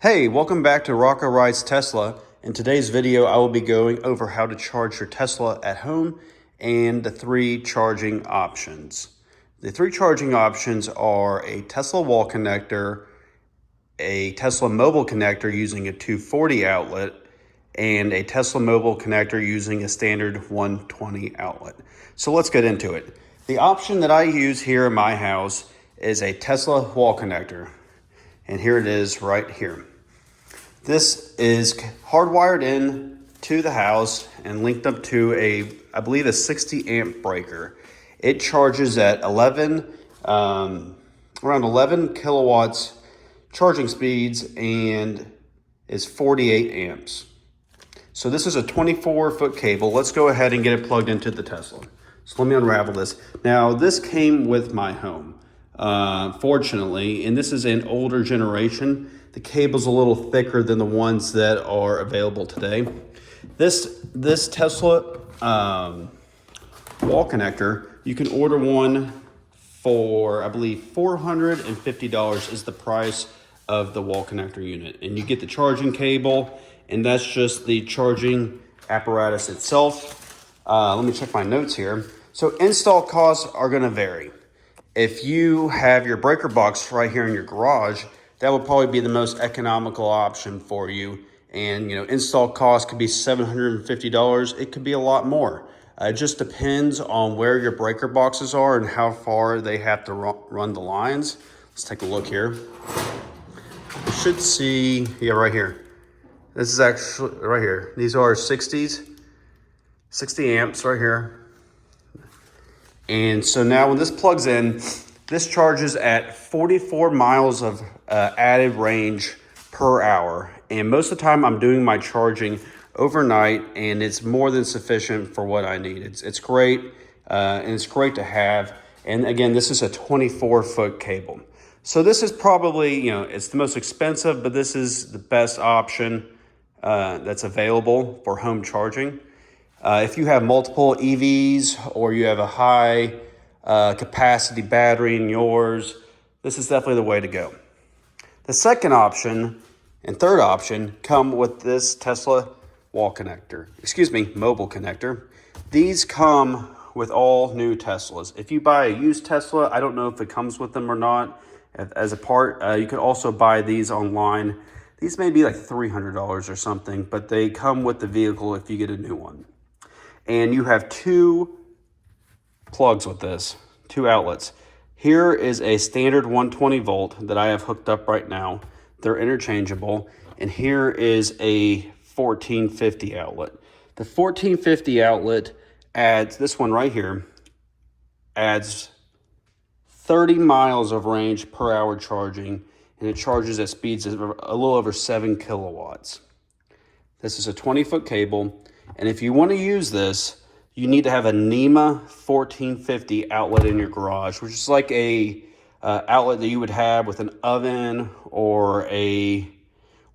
Hey, welcome back to Rocco Rides Tesla. In today's video, I will be going over how to charge your Tesla at home and the three charging options. The three charging options are a Tesla wall connector, a Tesla mobile connector using a 240 outlet, and a Tesla mobile connector using a standard 120 outlet. So let's get into it. The option that I use here in my house is a Tesla wall connector. And here it is right here. This is hardwired in to the house and linked up to I believe a 60 amp breaker. It charges at around 11 kilowatts charging speeds and is 48 amps. So this is a 24-foot cable. Let's go ahead and get it plugged into the Tesla. So let me unravel this. Now this came with my home, fortunately, and this is an older generation. The cable's a little thicker than the ones that are available today. This Tesla wall connector, you can order one for, I believe, $450 is the price of the wall connector unit. And you get the charging cable, and that's just the charging apparatus itself. Let me check my notes here. So install costs are gonna vary. If you have your breaker box right here in your garage, that would probably be the most economical option for you. And install cost could be $750. It could be a lot more. It just depends on where your breaker boxes are and how far they have to run the lines. Let's take a look here. You should see, yeah, right here. This is actually right here. These are 60 amps right here. And so now when this plugs in, this charges at 44 miles of added range per hour. And most of the time I'm doing my charging overnight, and it's more than sufficient for what I need. It's great, and it's great to have. And again, this is a 24-foot cable. So this is probably, it's the most expensive, but this is the best option that's available for home charging. If you have multiple EVs or you have a high capacity battery in yours, this is definitely the way to go. The second option and third option come with this Tesla mobile connector. These come with all new Teslas. If you buy a used Tesla, I don't know if it comes with them or not as a part. You can also buy these online. These may be like $300 or something, but they come with the vehicle if you get a new one. And you have two plugs with this, two outlets. Here is a standard 120 volt that I have hooked up right now. They're interchangeable. And here is a 1450 outlet. The 1450 outlet adds, this one right here, adds 30 miles of range per hour charging, and it charges at speeds of a little over 7 kilowatts. This is a 20-foot cable, and if you want to use this, you need to have a NEMA 1450 outlet in your garage, which is like a outlet that you would have with an oven or a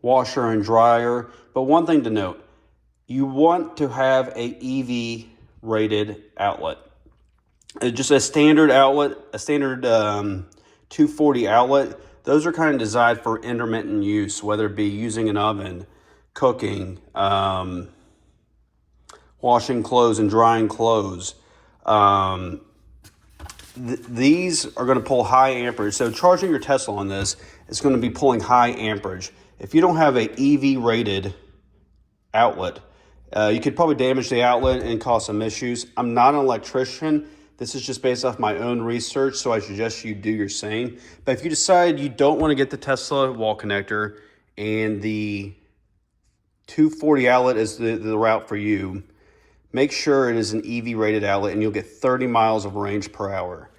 washer and dryer. But one thing to note, you want to have a EV rated outlet. Just a standard outlet, a standard 240 outlet, those are kind of designed for intermittent use, whether it be using an oven, cooking, washing clothes and drying clothes. These are going to pull high amperage. So charging your Tesla on this is going to be pulling high amperage. If you don't have a EV rated outlet, you could probably damage the outlet and cause some issues. I'm not an electrician. This is just based off my own research, so I suggest you do your same. But if you decide you don't want to get the Tesla wall connector and the 240 outlet is the route for you, make sure it is an EV rated outlet and you'll get 30 miles of range per hour.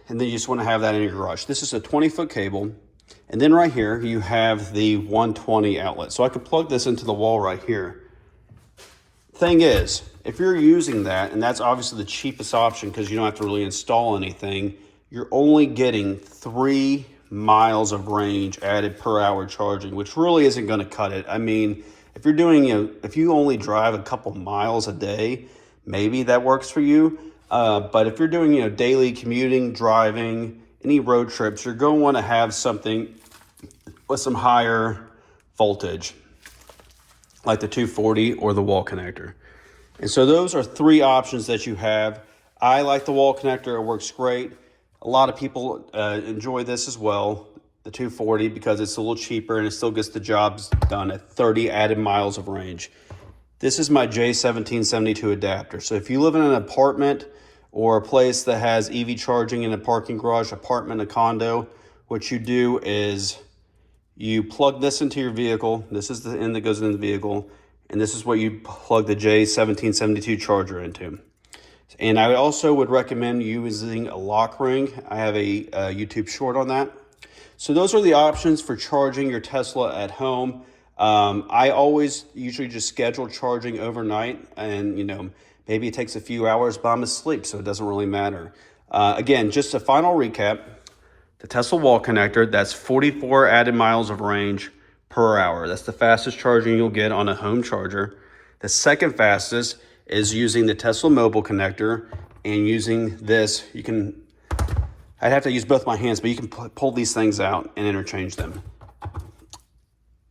And then you just want to have that in your garage. This is a 20-foot cable. And then right here, you have the 120 outlet. So I could plug this into the wall right here. Thing is, if you're using that, and that's obviously the cheapest option because you don't have to really install anything, you're only getting 3 miles of range added per hour charging, which really isn't going to cut it. I mean, if you're doing, if you only drive a couple miles a day, maybe that works for you. But if you're doing, daily commuting, driving, any road trips, you're going to want to have something with some higher voltage, like the 240 or the wall connector. And so those are three options that you have. I like the wall connector, it works great. A lot of people enjoy this as well, the 240, because it's a little cheaper and it still gets the jobs done at 30 added miles of range. This is my J1772 adapter. So if you live in an apartment or a place that has EV charging in a parking garage, apartment, a condo, what you do is you plug this into your vehicle. This is the end that goes into the vehicle. And this is what you plug the J1772 charger into. And I also would recommend using a lock ring. I have a YouTube short on that. So those are the options for charging your Tesla at home. I always usually just schedule charging overnight, and maybe it takes a few hours, but I'm asleep, so it doesn't really matter. Again, just a final recap. The Tesla wall connector, that's 44 added miles of range per hour. That's the fastest charging you'll get on a home charger. The second fastest is using the Tesla mobile connector, and using this, I'd have to use both my hands, but you can pull these things out and interchange them.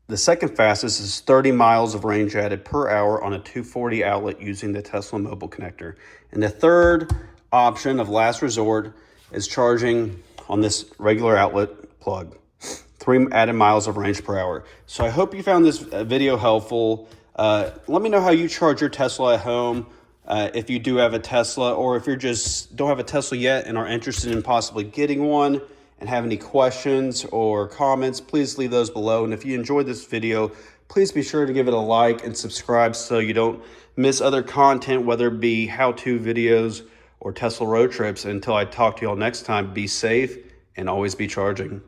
The second fastest is 30 miles of range added per hour on a 240 outlet using the Tesla mobile connector. And the third option of last resort is charging on this regular outlet plug, 3 added miles of range per hour. So I hope you found this video helpful. Let me know how you charge your Tesla at home, if you do have a Tesla, or if you just don't have a Tesla yet and are interested in possibly getting one and have any questions or comments, please leave those below. And if you enjoyed this video, please be sure to give it a like and subscribe so you don't miss other content, whether it be how-to videos or Tesla road trips. Until I talk to y'all next time, be safe and always be charging.